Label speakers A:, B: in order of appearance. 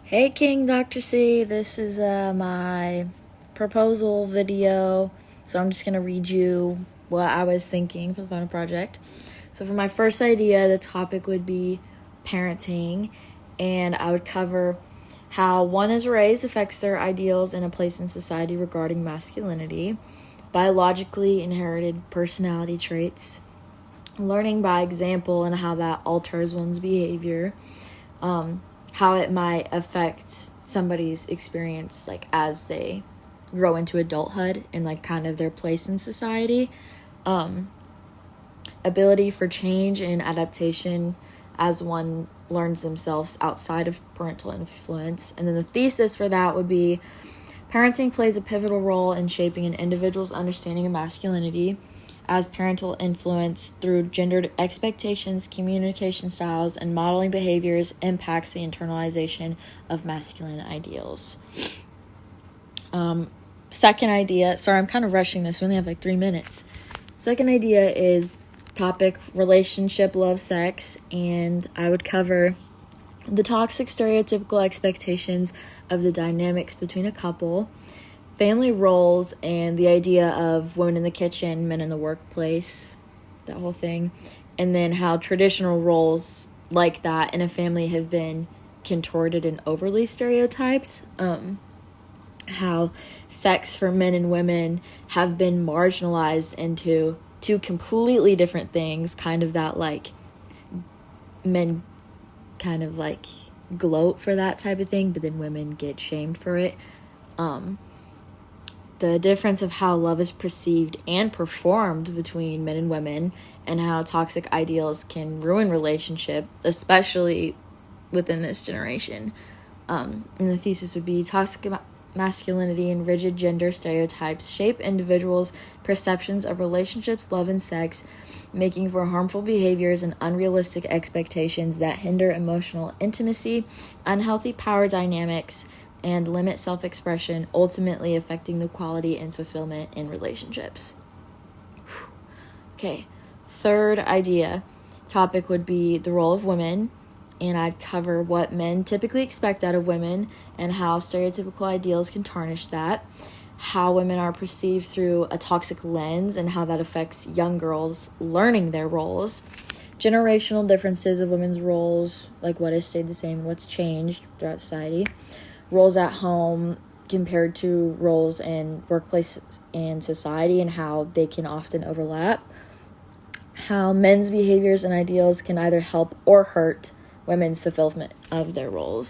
A: Hey King Dr. C, this is my proposal video. So I'm just going to read you what I was thinking for the final project. So for my first idea, the topic would be parenting, and I would cover how one is raised affects their ideals and a place in society regarding masculinity, biologically inherited personality traits, learning by example and how that alters one's behavior, how it might affect somebody's experience like as they grow into adulthood and like kind of their place in society, ability for change and adaptation as one learns themselves outside of parental influence. And then the thesis for that would be parenting plays a pivotal role in shaping an individual's understanding of masculinity, as parental influence through gendered expectations, communication styles, and modeling behaviors impacts the internalization of masculine ideals. Second idea, sorry, I'm kind of rushing this. We only have like 3 minutes. Second idea is topic relationship, love, sex, and I would cover the toxic stereotypical expectations of the dynamics between a couple, family roles, and the idea of women in the kitchen, men in the workplace, that whole thing. And then how traditional roles like that in a family have been contorted and overly stereotyped. How sex for men and women have been marginalized into two completely different things, kind of that like men kind of like gloat for that type of thing, but then women get shamed for it. The difference of how love is perceived and performed between men and women, and how toxic ideals can ruin relationship, especially within this generation. And the thesis would be toxic masculinity and rigid gender stereotypes shape individuals' perceptions of relationships, love, and sex, making for harmful behaviors and unrealistic expectations that hinder emotional intimacy, unhealthy power dynamics, and limit self-expression, ultimately affecting the quality and fulfillment in relationships. Okay, third idea topic would be the role of women, and I'd cover what men typically expect out of women and how stereotypical ideals can tarnish that, how women are perceived through a toxic lens and how that affects young girls learning their roles, generational differences of women's roles, like what has stayed the same, what's changed throughout society, roles at home compared to roles in workplace and society and how they can often overlap, how men's behaviors and ideals can either help or hurt women's fulfillment of their roles.